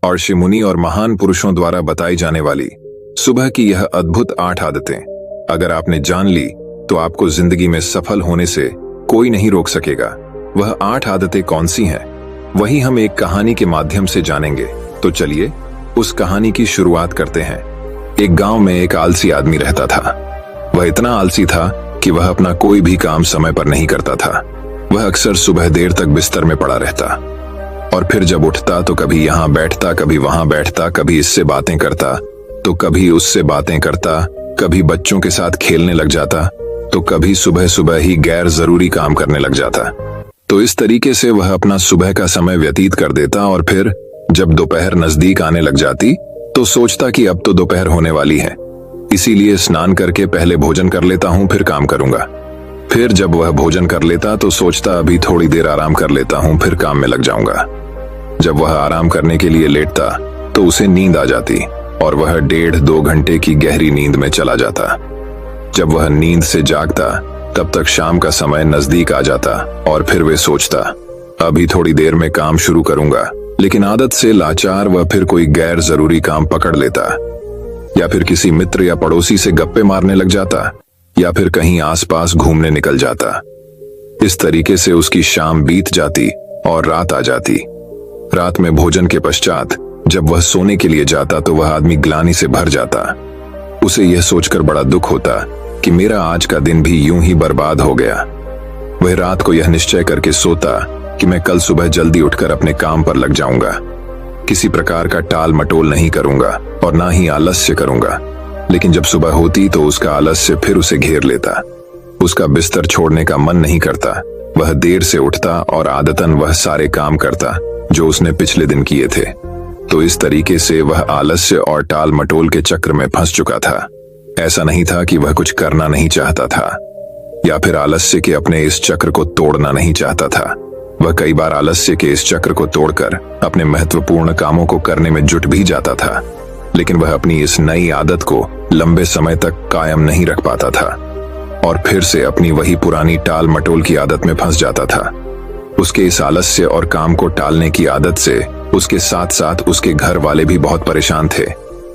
और ऋषि और महान पुरुषों द्वारा बताई जाने वाली सुबह की यह अद्भुत 8 आदतें अगर आपने जान ली तो आपको जिंदगी में सफल होने से कोई नहीं रोक सकेगा। वह 8 आदतें कौन सी हैं, वही हम एक कहानी के माध्यम से जानेंगे। तो चलिए उस कहानी की शुरुआत करते हैं। एक गांव में एक आलसी आदमी रहता था। वह इतना आलसी था कि वह अपना कोई भी काम समय पर नहीं करता था। वह अक्सर सुबह देर तक बिस्तर में पड़ा रहता और फिर जब उठता तो कभी यहाँ बैठता, कभी वहां बैठता, कभी इससे बातें करता तो कभी उससे बातें करता, कभी बच्चों के साथ खेलने लग जाता तो कभी सुबह सुबह ही गैर जरूरी काम करने लग जाता। तो इस तरीके से वह अपना सुबह का समय व्यतीत कर देता और फिर जब दोपहर नजदीक आने लग जाती तो सोचता कि अब तो दोपहर होने वाली है, इसीलिए स्नान करके पहले भोजन कर लेता हूं, फिर काम करूंगा। फिर जब वह भोजन कर लेता तो सोचता अभी थोड़ी देर आराम कर लेता हूं, फिर काम में लग जाऊंगा। जब वह आराम करने के लिए लेटता तो उसे नींद आ जाती और वह 1.5-2 घंटे की गहरी नींद में चला जाता। जब वह नींद से जागता तब तक शाम का समय नजदीक आ जाता और फिर वे सोचता अभी थोड़ी देर में काम शुरू करूंगा, लेकिन आदत से लाचार वह फिर कोई गैर जरूरी काम पकड़ लेता, या फिर किसी मित्र या पड़ोसी से गप्पे मारने लग जाता, या फिर कहीं आसपास घूमने निकल जाता। इस तरीके से उसकी शाम बीत जाती और रात आ जाती। रात में भोजन के पश्चात जब वह सोने के लिए जाता तो वह आदमी ग्लानि से भर जाता। उसे यह सोचकर बड़ा दुख होता कि मेरा आज का दिन भी यूं ही बर्बाद हो गया। वह रात को यह निश्चय करके सोता कि मैं कल सुबह जल्दी उठकर अपने काम पर लग जाऊंगा, किसी प्रकार का टाल मटोल नहीं करूंगा और ना ही आलस्य करूंगा। लेकिन जब सुबह होती तो उसका आलस्य फिर उसे घेर लेता। उसका बिस्तर छोड़ने का मन नहीं करता। वह देर से उठता और आदतन वह सारे काम करता जो उसने पिछले दिन किए थे। तो इस तरीके से वह आलस्य और टाल मटोल के चक्र में फंस चुका था। ऐसा नहीं था कि वह कुछ करना नहीं चाहता था या फिर आलस्य के अपने इस चक्र को तोड़ना नहीं चाहता था। वह कई बार आलस्य के इस चक्र को तोड़कर अपने महत्वपूर्ण कामों को करने में जुट भी जाता था, लेकिन वह अपनी इस नई आदत को लंबे समय तक कायम नहीं रख पाता था और फिर से अपनी वही पुरानी टाल मटोल की आदत में फंस जाता था। उसके इस आलस्य और काम को टालने की आदत से उसके साथ साथ उसके घर वाले भी बहुत परेशान थे,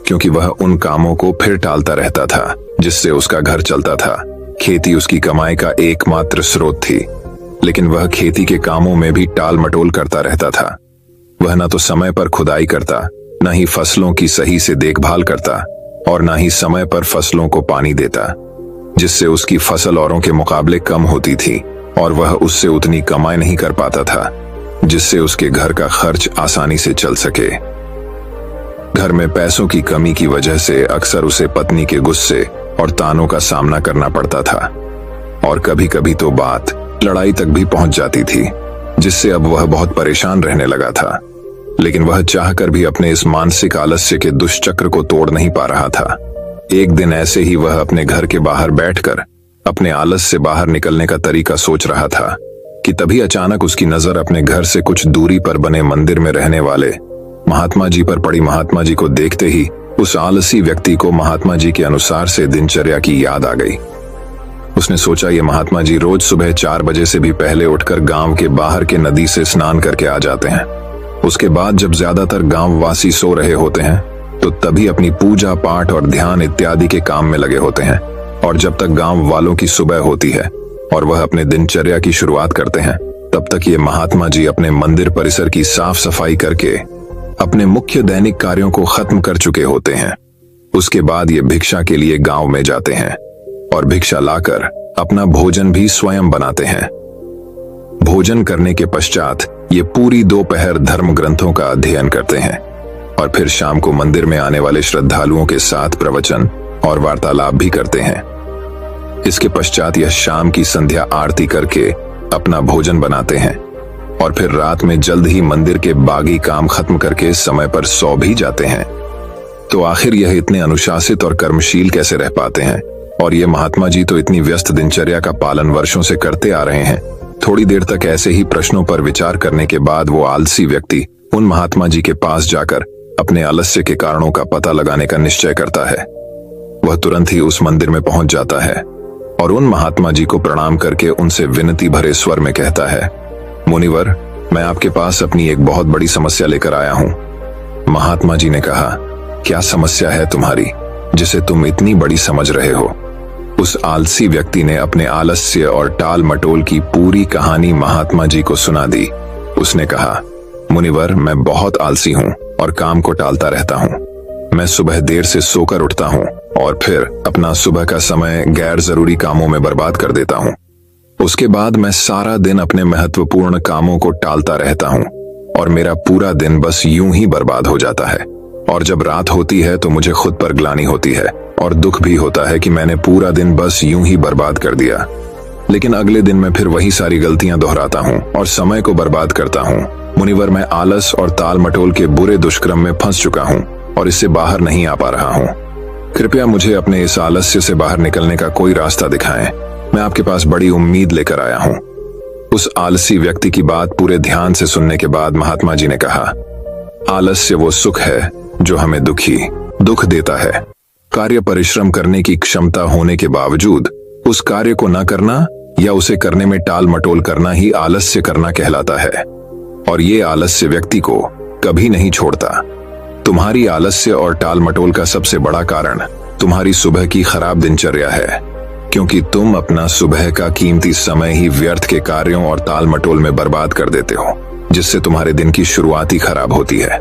क्योंकि वह उन कामों को फिर टालता रहता था जिससे उसका घर चलता था। खेती उसकी कमाई का एकमात्र स्रोत थी, लेकिन वह खेती के कामों में भी टाल मटोल करता रहता था। वह न तो समय पर खुदाई करता, न ही फसलों की सही से देखभाल करता और न ही समय पर फसलों को पानी देता, जिससे उसकी फसल औरों के मुकाबले कम होती थी और वह उससे उतनी कमाई नहीं कर पाता था जिससे उसके घर का खर्च आसानी से चल सके। घर में पैसों की कमी की वजह से अक्सर उसे पत्नी के गुस्से और तानों का सामना करना पड़ता था और कभी कभी तो बात लड़ाई तक भी पहुंच जाती थी, जिससे अब वह बहुत परेशान रहने लगा था। लेकिन वह चाहकर भी अपने इस मानसिक आलस्य के दुष्चक्र को तोड़ नहीं पा रहा था। एक दिन ऐसे ही वह अपने घर के बाहर बैठकर अपने आलस से बाहर निकलने का तरीका सोच रहा था कि तभी अचानक उसकी नजर अपने घर से कुछ दूरी पर बने मंदिर में रहने वाले महात्मा जी पर पड़ी। महात्मा जी को देखते ही उस आलसी व्यक्ति को महात्मा जी के अनुसार से दिनचर्या की याद आ गई। उसने सोचा ये महात्मा जी रोज सुबह 4 बजे से भी पहले उठकर गांव के बाहर के नदी से स्नान करके आ जाते हैं। उसके बाद जब ज्यादातर गांव वासी सो रहे होते हैं तो तभी अपनी पूजा पाठ और ध्यान इत्यादि के काम में लगे होते हैं, और जब तक गांव वालों की सुबह होती है और वह अपने दिनचर्या की शुरुआत करते हैं तब तक ये महात्मा जी अपने मंदिर परिसर की साफ सफाई करके अपने मुख्य दैनिक कार्यों को खत्म कर चुके होते हैं। उसके बाद ये भिक्षा के लिए गांव में जाते हैं और भिक्षा लाकर अपना भोजन भी स्वयं बनाते हैं। भोजन करने के पश्चात ये पूरी दोपहर धर्म ग्रंथों का अध्ययन करते हैं और फिर शाम को मंदिर में आने वाले श्रद्धालुओं के साथ प्रवचन और वार्तालाप भी करते हैं। इसके पश्चात यह शाम की संध्या आरती करके अपना भोजन बनाते हैं और फिर रात में जल्द ही मंदिर के बाकी काम खत्म करके समय पर सो भी जाते हैं। तो आखिर यह इतने अनुशासित और कर्मशील कैसे रह पाते हैं? और ये महात्मा जी तो इतनी व्यस्त दिनचर्या का पालन वर्षों से करते आ रहे हैं। थोड़ी देर तक ऐसे ही प्रश्नों पर विचार करने के बाद वो आलसी व्यक्ति उन महात्मा जी के पास जाकर अपने आलस्य के कारणों का पता लगाने का निश्चय करता है। वह तुरंत ही उस मंदिर में पहुंच जाता है और उन महात्मा जी को प्रणाम करके उनसे विनती भरे स्वर में कहता है, मुनिवर, मैं आपके पास अपनी एक बहुत बड़ी समस्या लेकर आया हूं। महात्मा जी ने कहा, क्या समस्या है तुम्हारी जिसे तुम इतनी बड़ी समझ रहे हो? उस आलसी व्यक्ति ने अपने आलस्य और टाल मटोल की पूरी कहानी महात्मा जी को सुना दी। उसने कहा, मुनिवर, मैं बहुत आलसी हूँ और काम को टालता रहता हूँ। मैं सुबह देर से सोकर उठता हूँ और फिर अपना सुबह का समय गैर जरूरी कामों में बर्बाद कर देता हूँ। उसके बाद मैं सारा दिन अपने महत्वपूर्ण कामों को टालता रहता हूँ और मेरा पूरा दिन बस यूं ही बर्बाद हो जाता है। और जब रात होती है तो मुझे खुद पर ग्लानि होती है और दुख भी होता है कि मैंने पूरा दिन बस यूं ही बर्बाद कर दिया। लेकिन अगले दिन मैं फिर वही सारी गलतियां दोहराता हूं और समय को बर्बाद करता हूं। मुनिवर, मैं आलस और ताल मटोल के बुरे दुष्कर्म में फंस चुका हूं और इससे बाहर नहीं आ पा रहा हूं। कृपया मुझे अपने इस आलस्य से बाहर निकलने का कोई रास्ता दिखाएं। मैं आपके पास बड़ी उम्मीद लेकर आया हूं। उस आलसी व्यक्ति की बात पूरे ध्यान से सुनने के बाद महात्मा जी ने कहा, आलस्य वो सुख है जो हमें दुख देता है। कार्य परिश्रम करने की क्षमता होने के बावजूद उस कार्य को न करना या उसे करने में टाल मटोल करना ही आलस्य करना कहलाता है। और ये आलस्य व्यक्ति को कभी नहीं छोड़ता। तुम्हारी आलस्य और टाल मटोल का सबसे बड़ा कारण तुम्हारी सुबह की खराब दिनचर्या है, क्योंकि तुम अपना सुबह का कीमती समय ही व्यर्थ के कार्यों और ताल मटोल में बर्बाद कर देते हो, जिससे तुम्हारे दिन की शुरुआत ही खराब होती है।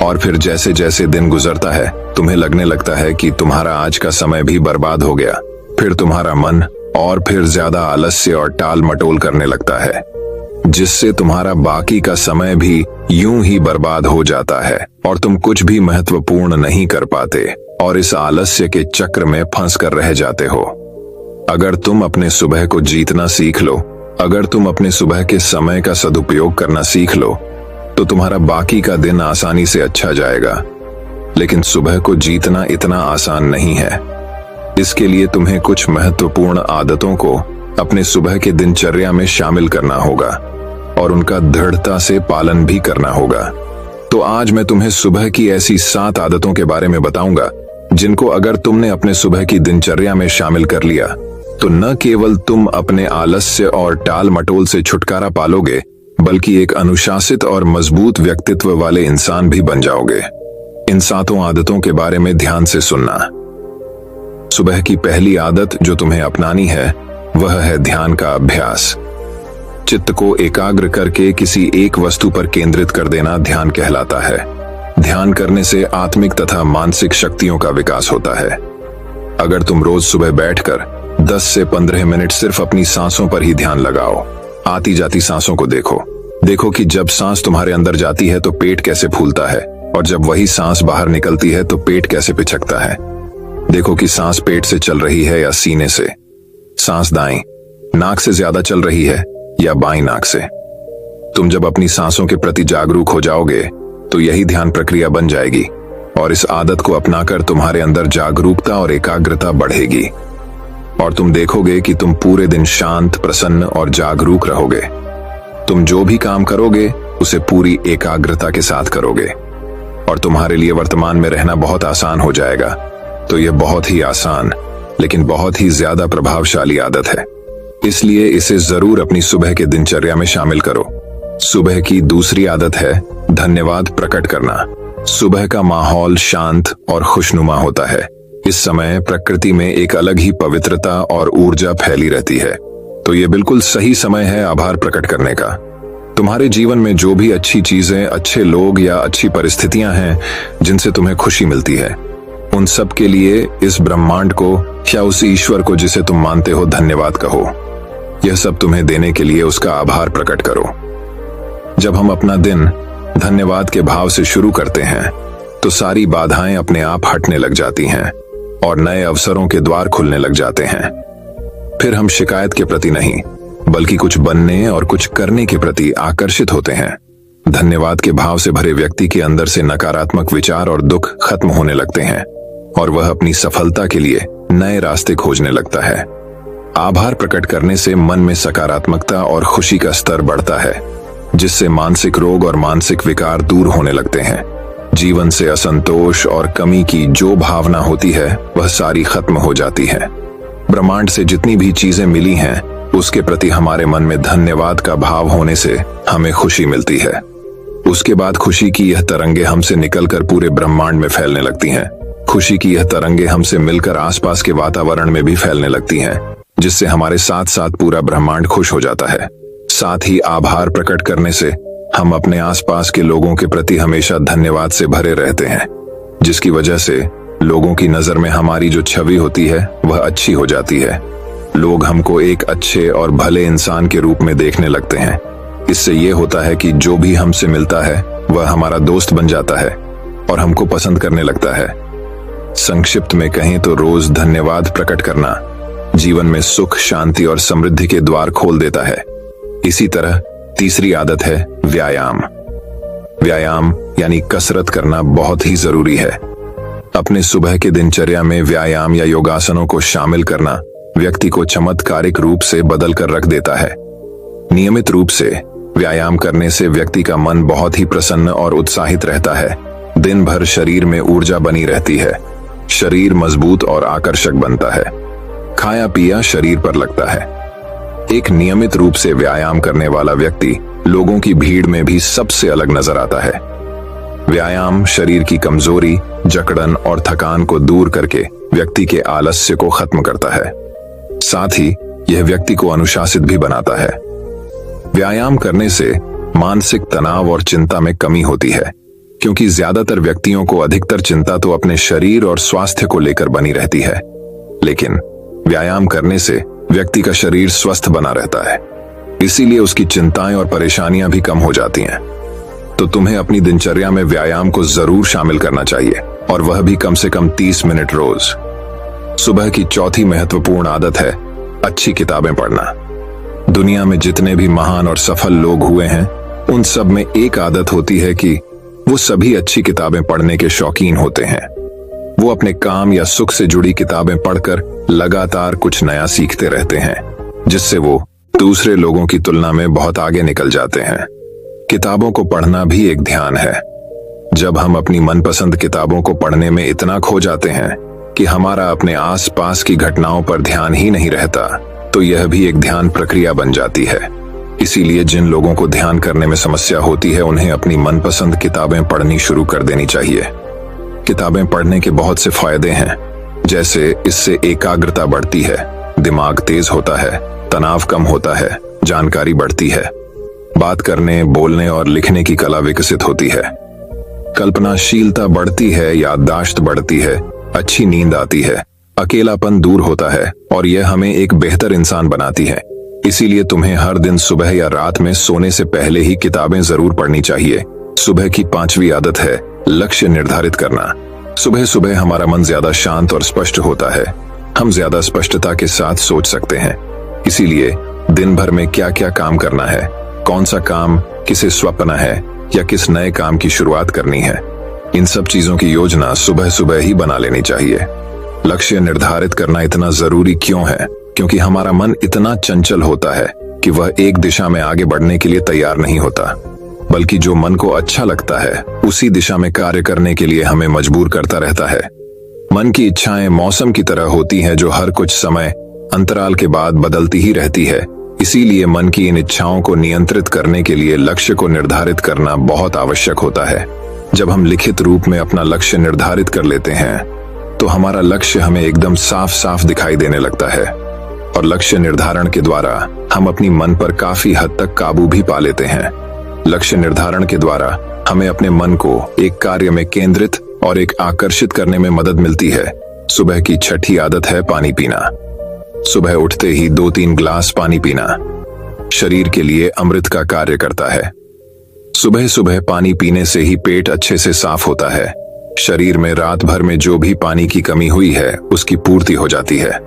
और फिर जैसे जैसे दिन गुजरता है तुम्हें लगने लगता है कि तुम्हारा आज का समय भी बर्बाद हो गया। फिर तुम्हारा मन और फिर ज्यादा आलस्य और टाल मटोल करने लगता है, जिससे तुम्हारा बाकी का समय भी यूं ही बर्बाद हो जाता है और तुम कुछ भी महत्वपूर्ण नहीं कर पाते और इस आलस्य के चक्र में फंस कर रह जाते हो। अगर तुम अपने सुबह को जीतना सीख लो, अगर तुम अपने सुबह के समय का सदुपयोग करना सीख लो, तो तुम्हारा बाकी का दिन आसानी से अच्छा जाएगा। लेकिन सुबह को जीतना इतना आसान नहीं है। इसके लिए तुम्हें कुछ महत्वपूर्ण आदतों को अपने सुबह के दिनचर्या में शामिल करना होगा और उनका दृढ़ता से पालन भी करना होगा। तो आज मैं तुम्हें सुबह की ऐसी 7 आदतों के बारे में बताऊंगा जिनको अगर तुमने अपने सुबह की दिनचर्या में शामिल कर लिया तो न केवल तुम अपने आलस्य और टाल मटोल से छुटकारा पालोगे, बल्कि एक अनुशासित और मजबूत व्यक्तित्व वाले इंसान भी बन जाओगे। इन 7 आदतों के बारे में ध्यान से सुनना। सुबह की पहली आदत जो तुम्हें अपनानी है वह है ध्यान का अभ्यास। चित्त को एकाग्र करके किसी एक वस्तु पर केंद्रित कर देना ध्यान कहलाता है। ध्यान करने से आत्मिक तथा मानसिक शक्तियों का विकास होता है। अगर तुम रोज सुबह बैठकर 10 से 15 मिनट सिर्फ अपनी सांसों पर ही ध्यान लगाओ, आती जाती सांसों को देखो कि जब सांस तुम्हारे अंदर जाती है तो पेट कैसे फूलता है और जब वही सांस बाहर निकलती है तो पेट कैसे पिचकता है। देखो कि सांस पेट से चल रही है या सीने से। सांस दाएं नाक से ज्यादा चल रही है या बाईं नाक से। तुम जब अपनी सांसों के प्रति जागरूक हो जाओगे तो यही ध्यान प्रक्रिया बन जाएगी और इस आदत को अपनाकर तुम्हारे अंदर जागरूकता और एकाग्रता बढ़ेगी और तुम देखोगे कि तुम पूरे दिन शांत, प्रसन्न और जागरूक रहोगे। तुम जो भी काम करोगे उसे पूरी एकाग्रता के साथ करोगे और तुम्हारे लिए वर्तमान में रहना बहुत आसान हो जाएगा। तो यह बहुत ही आसान लेकिन बहुत ही ज्यादा प्रभावशाली आदत है, इसलिए इसे जरूर अपनी सुबह के दिनचर्या में शामिल करो। सुबह की दूसरी आदत है धन्यवाद प्रकट करना। सुबह का माहौल शांत और खुशनुमा होता है। इस समय प्रकृति में एक अलग ही पवित्रता और ऊर्जा फैली रहती है, तो ये बिल्कुल सही समय है आभार प्रकट करने का। तुम्हारे जीवन में जो भी अच्छी चीजें, अच्छे लोग या अच्छी परिस्थितियां हैं जिनसे तुम्हें खुशी मिलती है, उन सब के लिए इस ब्रह्मांड को या उस ईश्वर को जिसे तुम मानते हो धन्यवाद कहो। यह सब तुम्हें देने के लिए उसका आभार प्रकट करो। जब हम अपना दिन धन्यवाद के भाव से शुरू करते हैं तो सारी बाधाएं अपने आप हटने लग जाती हैं और नए अवसरों के द्वार खुलने लग जाते हैं। फिर हम शिकायत के प्रति नहीं बल्कि कुछ बनने और कुछ करने के प्रति आकर्षित होते हैं। धन्यवाद के भाव से भरे व्यक्ति के अंदर से नकारात्मक विचार और दुख खत्म होने लगते हैं और वह अपनी सफलता के लिए नए रास्ते खोजने लगता है। आभार प्रकट करने से मन में सकारात्मकता और खुशी का स्तर बढ़ता है, जिससे मानसिक रोग और मानसिक विकार दूर होने लगते हैं। जीवन से असंतोष और कमी की जो भावना होती है वह सारी खत्म हो जाती है। ब्रह्मांड से जितनी भी चीजें मिली हैं उसके प्रति हमारे मन में धन्यवाद का भाव होने से हमें खुशी मिलती है। उसके बाद खुशी की यह तरंगे हमसे निकलकर पूरे ब्रह्मांड में फैलने लगती हैं। खुशी की यह तरंगे हमसे मिलकर आसपास के वातावरण में भी फैलने लगती हैं, जिससे हमारे साथ साथ पूरा ब्रह्मांड खुश हो जाता है। साथ ही आभार प्रकट करने से हम अपने आसपास के लोगों के प्रति हमेशा धन्यवाद से भरे रहते हैं, जिसकी वजह से लोगों की नजर में हमारी जो छवि होती है वह अच्छी हो जाती है। लोग हमको एक अच्छे और भले इंसान के रूप में देखने लगते हैं। इससे ये होता है कि जो भी हमसे मिलता है वह हमारा दोस्त बन जाता है और हमको पसंद करने लगता है। संक्षिप्त में कहें तो रोज धन्यवाद प्रकट करना जीवन में सुख, शांति और समृद्धि के द्वार खोल देता है। इसी तरह तीसरी आदत है व्यायाम। व्यायाम यानी कसरत करना बहुत ही जरूरी है। अपने सुबह के दिनचर्या में व्यायाम या योगासनों को शामिल करना व्यक्ति को चमत्कारिक रूप से बदल कर रख देता है। नियमित रूप से व्यायाम करने से व्यक्ति का मन बहुत ही प्रसन्न और उत्साहित रहता है। दिन भर शरीर में ऊर्जा बनी रहती है, शरीर मजबूत और आकर्षक बनता है, खाया पिया शरीर पर लगता है। एक नियमित रूप से व्यायाम करने वाला व्यक्ति लोगों की भीड़ में भी सबसे अलग नजर आता है। व्यायाम शरीर की कमजोरी, जकड़न और थकान को दूर करके व्यक्ति के आलस्य को खत्म करता है। साथ ही यह व्यक्ति को अनुशासित भी बनाता है। व्यायाम करने से मानसिक तनाव और चिंता में कमी होती है, क्योंकि ज्यादातर व्यक्तियों को अधिकतर चिंता तो अपने शरीर और स्वास्थ्य को लेकर बनी रहती है। लेकिन व्यायाम करने से व्यक्ति का शरीर स्वस्थ बना रहता है, इसीलिए उसकी चिंताएं और परेशानियां भी कम हो जाती हैं। तो तुम्हें अपनी दिनचर्या में व्यायाम को जरूर शामिल करना चाहिए, और वह भी कम से कम 30 मिनट रोज। सुबह की चौथी महत्वपूर्ण आदत है अच्छी किताबें पढ़ना। दुनिया में जितने भी महान और सफल लोग हुए हैं, उन सब में एक आदत होती है कि वो सभी अच्छी किताबें पढ़ने के शौकीन होते हैं। वो अपने काम या सुख से जुड़ी किताबें पढ़कर लगातार कुछ नया सीखते रहते हैं, जिससे वो दूसरे लोगों की तुलना में बहुत आगे निकल जाते हैं। किताबों को पढ़ना भी एक ध्यान है। जब हम अपनी मनपसंद किताबों को पढ़ने में इतना खो जाते हैं कि हमारा अपने आसपास की घटनाओं पर ध्यान ही नहीं रहता, तो यह भी एक ध्यान प्रक्रिया बन जाती है। इसीलिए जिन लोगों को ध्यान करने में समस्या होती है, उन्हें अपनी मनपसंद किताबें पढ़नी शुरू कर देनी चाहिए। किताबें पढ़ने के बहुत से फायदे हैं, जैसे इससे एकाग्रता बढ़ती है, दिमाग तेज होता है, तनाव कम होता है, जानकारी बढ़ती है, बात करने, बोलने और लिखने की कला विकसित होती है, कल्पनाशीलता बढ़ती है, याददाश्त बढ़ती है, अच्छी नींद आती है, अकेलापन दूर होता है और यह हमें एक बेहतर इंसान बनाती है। इसीलिए तुम्हें हर दिन सुबह या रात में सोने से पहले ही किताबें जरूर पढ़नी चाहिए। सुबह की 5वीं आदत है लक्ष्य निर्धारित करना। सुबह सुबह हमारा मन ज्यादा शांत और स्पष्ट होता है। हम ज्यादा स्पष्टता के साथ सोच सकते हैं। इसीलिए दिन भर में क्या क्या काम करना है, कौन सा काम किसे सौंपना है या किस नए काम की शुरुआत करनी है, इन सब चीजों की योजना सुबह सुबह ही बना लेनी चाहिए। लक्ष्य निर्धारित करना इतना जरूरी क्यों है? क्योंकि हमारा मन इतना चंचल होता है कि वह एक दिशा में आगे बढ़ने के लिए तैयार नहीं होता, बल्कि जो मन को अच्छा लगता है उसी दिशा में कार्य करने के लिए हमें मजबूर करता रहता है। मन की इच्छाएं मौसम की तरह होती हैं, जो हर कुछ समय अंतराल के बाद बदलती ही रहती है। इसीलिए मन की इन इच्छाओं को नियंत्रित करने के लिए लक्ष्य को निर्धारित करना बहुत आवश्यक होता है। जब हम लिखित रूप में अपना लक्ष्य निर्धारित कर लेते हैं, तो हमारा लक्ष्य हमें एकदम साफ साफ दिखाई देने लगता है, और लक्ष्य निर्धारण के द्वारा हम अपनी मन पर काफी हद तक काबू भी पा लेते हैं। लक्ष्य निर्धारण के द्वारा हमें अपने मन को एक कार्य में केंद्रित और एक आकर्षित करने में मदद मिलती है। सुबह की 6ठी आदत है पानी पीना। सुबह उठते ही 2-3 ग्लास पानी पीना शरीर के लिए अमृत का कार्य करता है। सुबह सुबह पानी पीने से ही पेट अच्छे से साफ होता है। शरीर में रात भर में जो भी पानी की कमी हुई है उसकी पूर्ति हो जाती है।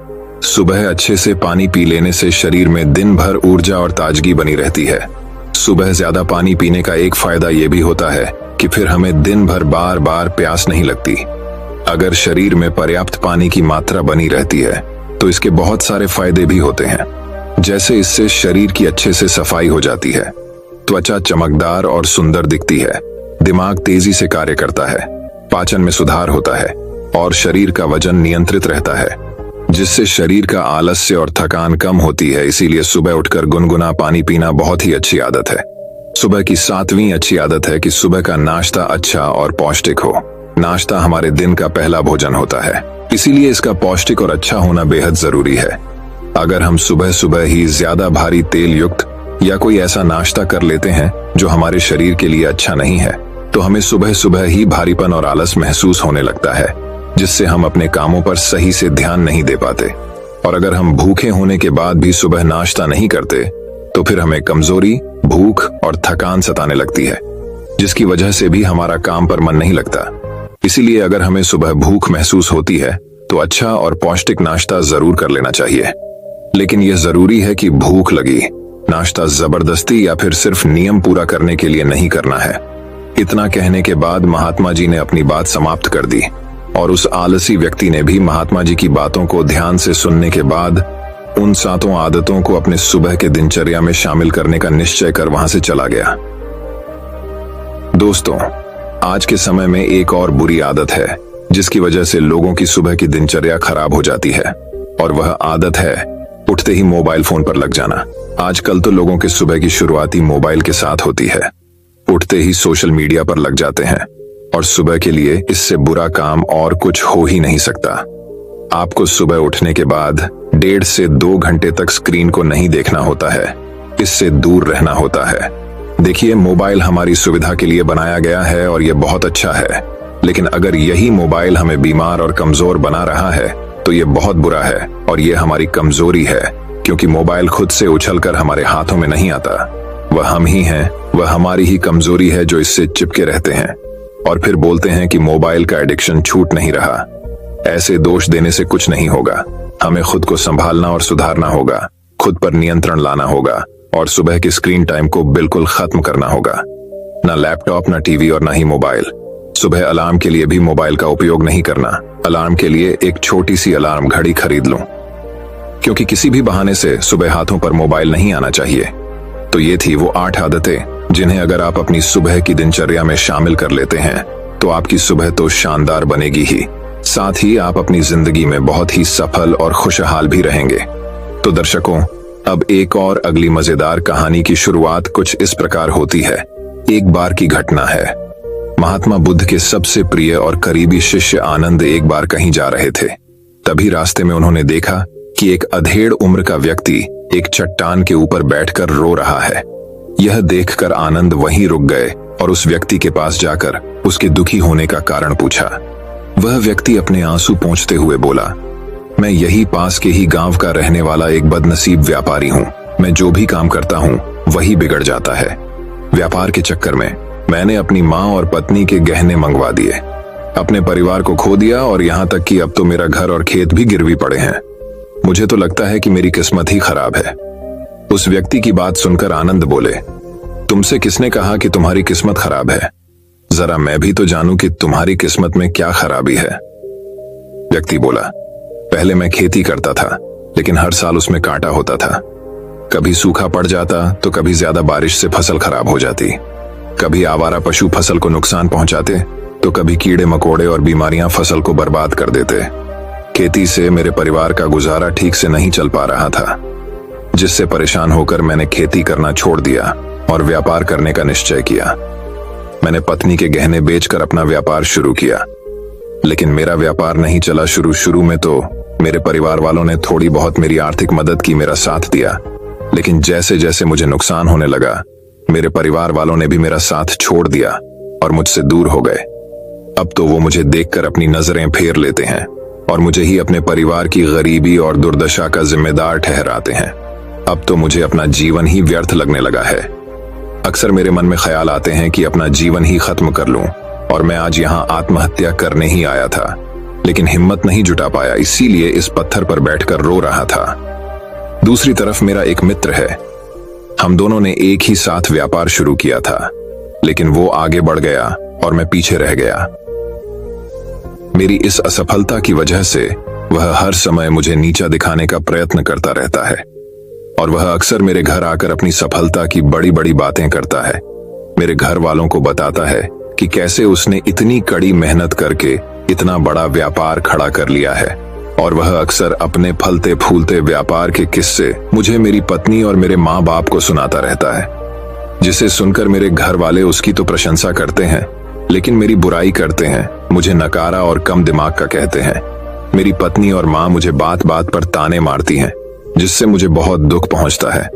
सुबह अच्छे से पानी पी लेने से शरीर में दिन भर ऊर्जा और ताजगी बनी रहती है। सुबह ज्यादा पानी पीने का एक फायदा यह भी होता है कि फिर हमें दिन भर बार बार प्यास नहीं लगती। अगर शरीर में पर्याप्त पानी की मात्रा बनी रहती है तो इसके बहुत सारे फायदे भी होते हैं, जैसे इससे शरीर की अच्छे से सफाई हो जाती है, त्वचा चमकदार और सुंदर दिखती है, दिमाग तेजी से कार्य करता है, पाचन में सुधार होता है और शरीर का वजन नियंत्रित रहता है, जिससे शरीर का आलस्य और थकान कम होती है। इसीलिए सुबह उठकर गुनगुना पानी पीना बहुत ही अच्छी आदत है। सुबह की 7वीं अच्छी आदत है कि सुबह का नाश्ता अच्छा और पौष्टिक हो। नाश्ता हमारे दिन का पहला भोजन होता है, इसीलिए इसका पौष्टिक और अच्छा होना बेहद जरूरी है। अगर हम सुबह सुबह ही ज्यादा भारी तेल युक्त या कोई ऐसा नाश्ता कर लेते हैं जो हमारे शरीर के लिए अच्छा नहीं है, तो हमें सुबह सुबह ही भारीपन और आलस महसूस होने लगता है, जिससे हम अपने कामों पर सही से ध्यान नहीं दे पाते। और अगर हम भूखे होने के बाद भी सुबह नाश्ता नहीं करते तो फिर हमें कमजोरी, भूख और थकान सताने लगती है, जिसकी वजह से भी हमारा काम पर मन नहीं लगता। इसीलिए अगर हमें सुबह भूख महसूस होती है तो अच्छा और पौष्टिक नाश्ता जरूर कर लेना चाहिए। लेकिन यह जरूरी है कि भूख लगी, नाश्ता जबरदस्ती या फिर सिर्फ नियम पूरा करने के लिए नहीं करना है। इतना कहने के बाद महात्मा जी ने अपनी बात समाप्त कर दी और उस आलसी व्यक्ति ने भी महात्मा जी की बातों को ध्यान से सुनने के बाद उन 7 आदतों को अपने सुबह के दिनचर्या में शामिल करने का निश्चय कर वहां से चला गया। दोस्तों, आज के समय में एक और बुरी आदत है जिसकी वजह से लोगों की सुबह की दिनचर्या खराब हो जाती है, और वह आदत है उठते ही मोबाइल फोन पर लग जाना। आजकल तो लोगों की सुबह की शुरुआती मोबाइल के साथ होती है। उठते ही सोशल मीडिया पर लग जाते हैं, और सुबह के लिए इससे बुरा काम और कुछ हो ही नहीं सकता। आपको सुबह उठने के बाद 1.5 से 2 घंटे तक स्क्रीन को नहीं देखना होता है, इससे दूर रहना होता है। देखिए, मोबाइल हमारी सुविधा के लिए बनाया गया है और यह बहुत अच्छा है, लेकिन अगर यही मोबाइल हमें बीमार और कमजोर बना रहा है तो यह बहुत बुरा है और यह हमारी कमजोरी है, क्योंकि मोबाइल खुद से उछलकर हमारे हाथों में नहीं आता। वह हम ही हैं, वह हमारी ही कमजोरी है जो इससे चिपके रहते हैं और फिर बोलते हैं कि मोबाइल का एडिक्शन छूट नहीं रहा। ऐसे दोष देने से कुछ नहीं होगा। हमें खुद को संभालना और सुधारना होगा, खुद पर नियंत्रण लाना होगा और सुबह की स्क्रीन टाइम को बिल्कुल खत्म करना होगा। ना लैपटॉप, ना टीवी और ना ही मोबाइल। सुबह अलार्म के लिए भी मोबाइल का उपयोग नहीं करना। अलार्म के लिए एक छोटी सी अलार्म घड़ी खरीद लो, क्योंकि किसी भी बहाने से सुबह हाथों पर मोबाइल नहीं आना चाहिए। तो ये थी वो 8 आदतें जिन्हें अगर आप अपनी सुबह की दिनचर्या में शामिल कर लेते हैं तो आपकी सुबह तो शानदार बनेगी ही, साथ ही आप अपनी जिंदगी में बहुत ही सफल और खुशहाल भी रहेंगे। तो दर्शकों, अब एक और अगली मजेदार कहानी की शुरुआत कुछ इस प्रकार होती है। एक बार की घटना है। महात्मा बुद्ध के सबसे प्रिय और करीबी शिष्य आनंद एक बार कहीं जा रहे थे। तभी रास्ते में उन्होंने देखा कि एक अधेड़ उम्र का व्यक्ति एक चट्टान के ऊपर बैठकर रो रहा है। यह देखकर आनंद वहीं रुक गए और उस व्यक्ति के पास जाकर उसके दुखी होने का कारण पूछा। वह व्यक्ति अपने आंसू पोंछते हुए बोला, मैं यही पास के ही गांव का रहने वाला एक बदनसीब व्यापारी हूँ। मैं जो भी काम करता हूँ वही बिगड़ जाता है। व्यापार के चक्कर में मैंने अपनी माँ और पत्नी के गहने मंगवा दिए, अपने परिवार को खो दिया और यहाँ तक कि अब तो मेरा घर और खेत भी गिरवी पड़े हैं। मुझे तो लगता है कि मेरी किस्मत ही खराब है। उस व्यक्ति की बात सुनकर आनंद बोले, तुमसे किसने कहा कि तुम्हारी किस्मत खराब है? जरा मैं भी तो जानूं कि तुम्हारी किस्मत में क्या खराबी है। व्यक्ति बोला, पहले मैं खेती करता था, लेकिन हर साल उसमें कांटा होता था। कभी सूखा पड़ जाता तो कभी ज्यादा बारिश से फसल खराब हो जाती। कभी आवारा पशु फसल को नुकसान पहुंचाते तो कभी कीड़े मकोड़े और बीमारियां फसल को बर्बाद कर देते। खेती से मेरे परिवार का गुजारा ठीक से नहीं चल पा रहा था, जिससे परेशान होकर मैंने खेती करना छोड़ दिया और व्यापार करने का निश्चय किया। मैंने पत्नी के गहने बेचकर अपना व्यापार शुरू किया, लेकिन मेरा व्यापार नहीं चला। शुरू में तो मेरे परिवार वालों ने थोड़ी बहुत मेरी आर्थिक मदद की, मेरा साथ दिया, लेकिन जैसे जैसे मुझे नुकसान होने लगा, मेरे परिवार वालों ने भी मेरा साथ छोड़ दिया और मुझसे दूर हो गए। अब तो वो मुझे देखकर अपनी नजरें फेर लेते हैं और मुझे ही अपने परिवार की गरीबी और दुर्दशा का जिम्मेदार ठहराते हैं। अब तो मुझे अपना जीवन ही व्यर्थ लगने लगा है। अक्सर मेरे मन में ख्याल आते हैं कि अपना जीवन ही खत्म कर लूं, और मैं आज यहाँ आत्महत्या करने ही आया था, लेकिन हिम्मत नहीं जुटा पाया, इसीलिए इस पत्थर पर बैठकर रो रहा था। दूसरी तरफ मेरा एक मित्र है। हम दोनों ने एक ही साथ व्यापार शुरू किया था, लेकिन वो आगे बढ़ गया और मैं पीछे रह गया। मेरी इस असफलता की वजह से वह हर समय मुझे नीचा दिखाने का प्रयत्न करता रहता है, और वह अक्सर मेरे घर आकर अपनी सफलता की बड़ी बड़ी बातें करता है। मेरे घर वालों को बताता है कि कैसे उसने इतनी कड़ी मेहनत करके इतना बड़ा व्यापार खड़ा कर लिया है, और वह अक्सर अपने फलते फूलते व्यापार के किस्से मुझे, मेरी पत्नी और मेरे माँ बाप को सुनाता रहता है। जिसे सुनकर मेरे घर वाले उसकी तो प्रशंसा करते हैं, लेकिन मेरी बुराई करते हैं, मुझे नकारा और कम दिमाग का कहते हैं। मेरी पत्नी और माँ मुझे बात बात पर ताने मारती हैं, जिससे मुझे बहुत दुख पहुंचता है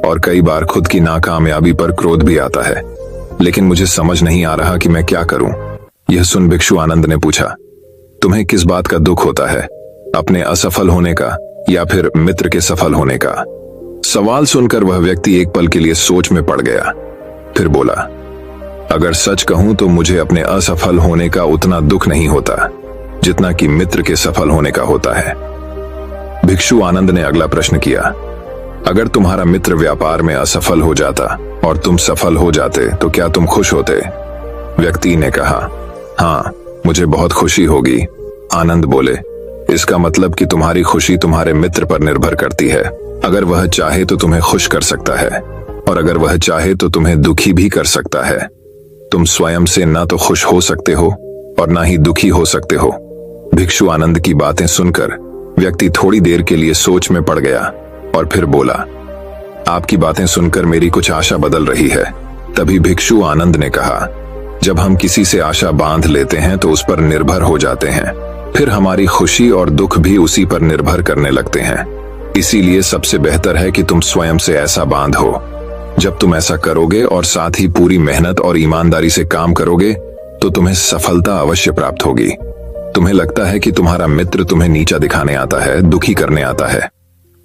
और कई बार खुद की नाकामयाबी पर क्रोध भी आता है, लेकिन मुझे समझ नहीं आ रहा कि मैं क्या करूं। यह सुन भिक्षु आनंद ने पूछा, तुम्हें किस बात का दुख होता है, अपने असफल होने का या फिर मित्र के सफल होने का? सवाल सुनकर वह व्यक्ति एक पल के लिए सोच में पड़ गया, फिर बोला, अगर सच कहूं तो मुझे अपने असफल होने का उतना दुख नहीं होता जितना कि मित्र के सफल होने का होता है। भिक्षु आनंद ने अगला प्रश्न किया, अगर तुम्हारा मित्र व्यापार में असफल हो जाता और तुम सफल हो जाते तो क्या तुम खुश होते? व्यक्ति ने कहा, हाँ, मुझे बहुत खुशी होगी। आनंद बोले, इसका मतलब कि तुम्हारी खुशी तुम्हारे मित्र पर निर्भर करती है। अगर वह चाहे तो तुम्हें खुश कर सकता है और अगर वह चाहे तो तुम्हें दुखी भी कर सकता है। तुम स्वयं से ना तो खुश हो सकते हो और ना ही दुखी हो सकते हो। भिक्षु आनंद की बातें सुनकर व्यक्ति थोड़ी देर के लिए सोच में पड़ गया और फिर बोला, आपकी बातें सुनकर मेरी कुछ आशा बदल रही है। तभी भिक्षु आनंद ने कहा, जब हम किसी से आशा बांध लेते हैं तो उस पर निर्भर हो जाते हैं, फिर हमारी खुशी और दुख भी उसी पर निर्भर करने लगते हैं। इसीलिए सबसे बेहतर है कि तुम स्वयं से ऐसा बांधो। जब तुम ऐसा करोगे और साथ ही पूरी मेहनत और ईमानदारी से काम करोगे तो तुम्हें सफलता अवश्य प्राप्त होगी। तुम्हें लगता है कि तुम्हारा मित्र तुम्हें नीचा दिखाने आता है, दुखी करने आता है,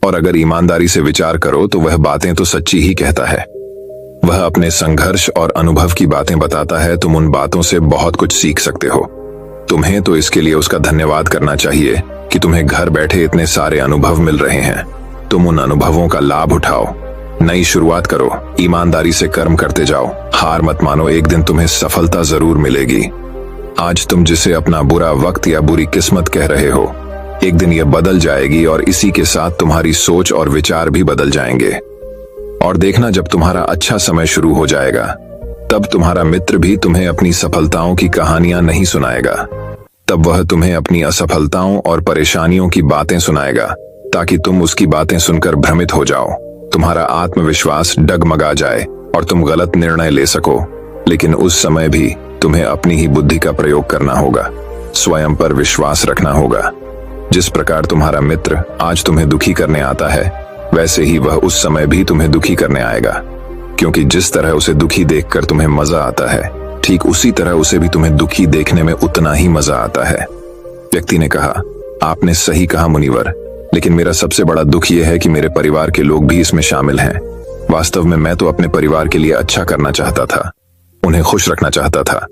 और अगर ईमानदारी से विचार करो तो वह बातें तो सच्ची ही कहता है। वह अपने संघर्ष और अनुभव की बातें बताता है। तुम उन बातों से बहुत कुछ सीख सकते हो। तुम्हें तो इसके लिए उसका धन्यवाद करना चाहिए कि तुम्हें घर बैठे इतने सारे अनुभव मिल रहे हैं। तुम उन अनुभवों का लाभ उठाओ, नई शुरुआत करो, ईमानदारी से कर्म करते जाओ, हार मत मानो, एक दिन तुम्हें सफलता जरूर मिलेगी। आज तुम जिसे अपना बुरा वक्त या बुरी किस्मत कह रहे हो, एक दिन यह बदल जाएगी और इसी के साथ तुम्हारी सोच और विचार भी बदल जाएंगे। और देखना, जब तुम्हारा अच्छा समय शुरू हो जाएगा तब तुम्हारा मित्र भी तुम्हें अपनी सफलताओं की कहानियां नहीं सुनाएगा। तब वह तुम्हें अपनी असफलताओं और परेशानियों की बातें सुनाएगा ताकि तुम उसकी बातें सुनकर भ्रमित हो जाओ, तुम्हारा आत्मविश्वास डगमगा जाए और तुम गलत निर्णय ले सको। लेकिन उस समय भी तुम्हें अपनी ही बुद्धि का प्रयोग करना होगा, स्वयं पर विश्वास रखना होगा। जिस प्रकार तुम्हारा मित्र आज तुम्हें दुखी करने आता है, वैसे ही वह उस समय भी तुम्हें दुखी करने आएगा, क्योंकि जिस तरह उसे दुखी देखकर तुम्हें मजा आता है, ठीक उसी तरह उसे भी तुम्हें दुखी देखने में उतना ही मजा आता है। व्यक्ति ने कहा, आपने सही कहा मुनिवर, लेकिन मेरा सबसे बड़ा दुख यह है कि मेरे परिवार के लोग भी इसमें शामिल हैं। वास्तव में मैं तो अपने परिवार के लिए अच्छा करना चाहता था, उन्हें खुश रखना चाहता था,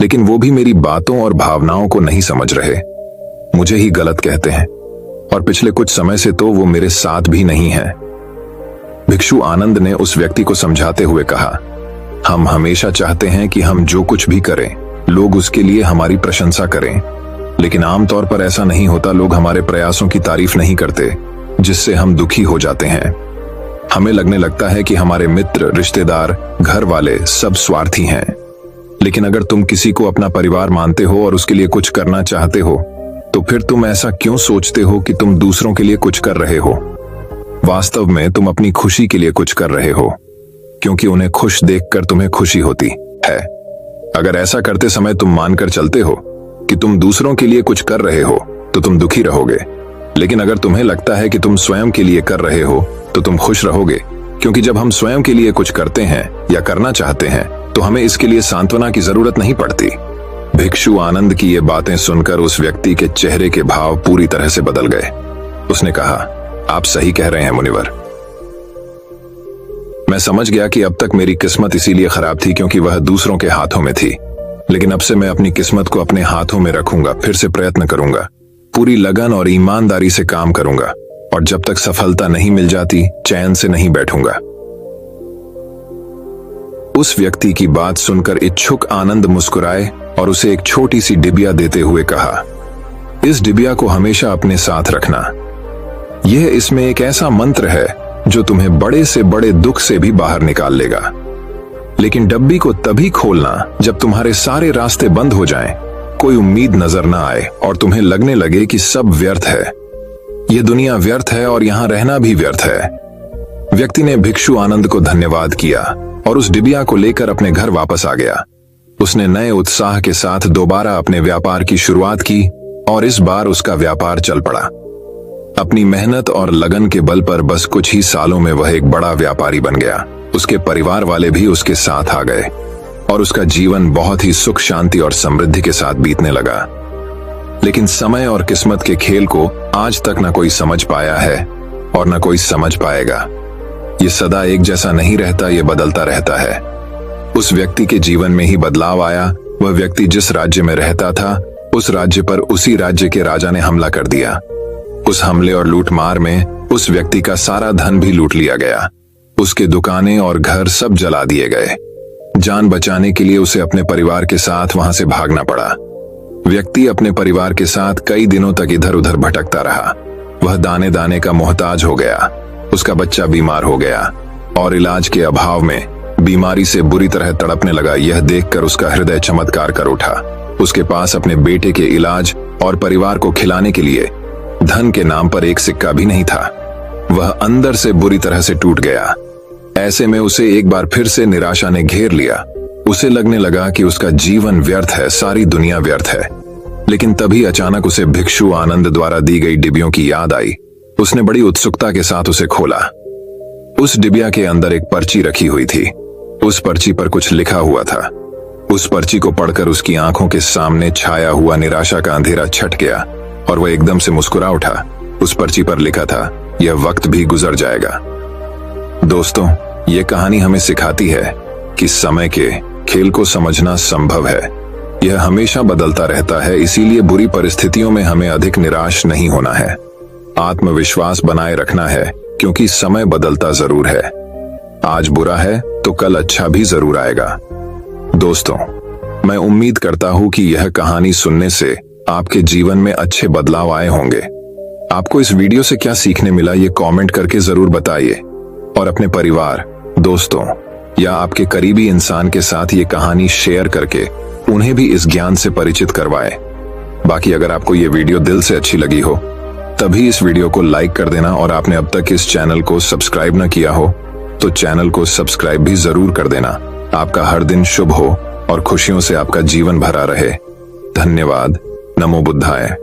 लेकिन वो भी मेरी बातों और भावनाओं को नहीं समझ रहे, मुझे ही गलत कहते हैं और पिछले कुछ समय से तो वो मेरे साथ भी नहीं है। भिक्षु आनंद ने उस व्यक्ति को समझाते हुए कहा, हम हमेशा चाहते हैं कि हम जो कुछ भी करें लोग उसके लिए हमारी प्रशंसा करें, लेकिन आमतौर पर ऐसा नहीं होता। लोग हमारे प्रयासों की तारीफ नहीं करते, जिससे हम दुखी हो जाते हैं। हमें लगने लगता है कि हमारे मित्र, रिश्तेदार, घर वाले सब स्वार्थी हैं। लेकिन अगर तुम किसी को अपना परिवार मानते हो और उसके लिए कुछ करना चाहते हो, तो फिर तुम ऐसा क्यों सोचते हो कि तुम दूसरों के लिए कुछ कर रहे हो? वास्तव में तुम अपनी खुशी के लिए कुछ कर रहे हो, क्योंकि उन्हें खुश देखकर तुम्हें खुशी होती है। अगर ऐसा करते समय तुम मानकर चलते हो कि तुम दूसरों के लिए कुछ कर रहे हो, तो तुम दुखी रहोगे। लेकिन अगर तुम्हें लगता है कि तुम स्वयं के लिए कर रहे हो, तो तुम खुश रहोगे, क्योंकि जब हम स्वयं के लिए कुछ करते हैं या करना चाहते हैं तो हमें इसके लिए सांत्वना की जरूरत नहीं पड़ती। भिक्षु आनंद की ये बातें सुनकर उस व्यक्ति के चेहरे के भाव पूरी तरह से बदल गए। उसने कहा, आप सही कह रहे हैं मुनिवर। मैं समझ गया कि अब तक मेरी किस्मत इसीलिए खराब थी क्योंकि वह दूसरों के हाथों में थी, लेकिन अब से मैं अपनी किस्मत को अपने हाथों में रखूंगा, फिर से प्रयत्न करूंगा, पूरी लगन और ईमानदारी से काम करूंगा, और जब तक सफलता नहीं मिल जाती चैन से नहीं बैठूंगा। उस व्यक्ति की बात सुनकर इच्छुक आनंद मुस्कुराए और उसे एक छोटी सी डिबिया देते हुए कहा, इस डिबिया को हमेशा अपने साथ रखना। यह इसमें एक ऐसा मंत्र है जो तुम्हें बड़े से बड़े दुख से भी बाहर निकाल लेगा। लेकिन डब्बी को तभी खोलना जब तुम्हारे सारे रास्ते बंद हो जाएं, कोई उम्मीद नजर ना आए और तुम्हें लगने लगे कि सब व्यर्थ है, यह दुनिया व्यर्थ है और यहां रहना भी व्यर्थ है। व्यक्ति ने भिक्षु आनंद को धन्यवाद किया और उस डिबिया को लेकर अपने घर वापस आ गया। उसने नए उत्साह के साथ दोबारा अपने व्यापार की शुरुआत की और इस बार उसका व्यापार चल पड़ा। अपनी मेहनत और लगन के बल पर बस कुछ ही सालों में वह एक बड़ा व्यापारी बन गया। उसके परिवार वाले भी उसके साथ आ गए और उसका जीवन बहुत ही सुख शांति और समृद्धि के साथ बीतने लगा। लेकिन समय और किस्मत के खेल को आज तक न कोई समझ पाया है और न कोई समझ पाएगा। ये सदा एक जैसा नहीं रहता, ये बदलता रहता है। उस व्यक्ति के जीवन में ही बदलाव आया। वह व्यक्ति जिस राज्य में रहता था, उस राज्य पर उसी राज्य के राजा ने हमला कर दिया। उस हमले और लूटमार में उस व्यक्ति का सारा धन भी लूट लिया गया। उसके दुकानें और घर सब जला दिए गए। जान बचाने के लिए उसे अपने परिवार के साथ वहां से भागना पड़ा। व्यक्ति अपने परिवार के साथ कई दिनों तक इधर उधर भटकता रहा। वह दाने दाने का मोहताज हो गया। उसका बच्चा बीमार हो गया और इलाज के अभाव में बीमारी से बुरी तरह तड़पने लगा। यह देखकर उसका हृदय चमत्कार कर उठा। उसके पास अपने बेटे के इलाज और परिवार को खिलाने के लिए धन के नाम पर एक सिक्का भी नहीं था। वह अंदर से बुरी तरह से टूट गया। ऐसे में उसे एक बार फिर से निराशा ने घेर लिया। उसे लगने लगा कि उसका जीवन व्यर्थ है, सारी दुनिया व्यर्थ है। लेकिन तभी अचानक उसे भिक्षु आनंद द्वारा दी गई डिबियों की याद आई। उसने बड़ी उत्सुकता के साथ उसे खोला। उस डिबिया के अंदर एक पर्ची रखी हुई थी। उस पर्ची पर कुछ लिखा हुआ था। उस पर्ची को पढ़कर उसकी आंखों के सामने छाया हुआ निराशा का अंधेरा छट गया और वह एकदम से मुस्कुरा उठा। उस पर्ची पर लिखा था, यह वक्त भी गुजर जाएगा। दोस्तों, यह कहानी हमें सिखाती है कि समय के खेल को समझना संभव है। यह हमेशा बदलता रहता है, इसीलिए बुरी परिस्थितियों में हमें अधिक निराश नहीं होना है। आत्मविश्वास बनाए रखना है, क्योंकि समय बदलता जरूर है। आज बुरा है तो कल अच्छा भी जरूर आएगा। दोस्तों, मैं उम्मीद करता हूं कि यह कहानी सुनने से आपके जीवन में अच्छे बदलाव आए होंगे। आपको इस वीडियो से क्या सीखने मिला, ये कमेंट करके जरूर बताइए और अपने परिवार, दोस्तों या आपके करीबी इंसान के साथ ये कहानी शेयर करके उन्हें भी इस ज्ञान से परिचित करवाएं। बाकी अगर आपको ये वीडियो दिल से अच्छी लगी हो तभी इस वीडियो को लाइक कर देना और आपने अब तक इस चैनल को सब्सक्राइब न किया हो तो चैनल को सब्सक्राइब भी जरूर कर देना। आपका हर दिन शुभ हो और खुशियों से आपका जीवन भरा रहे। धन्यवाद। नमो बुद्धाय।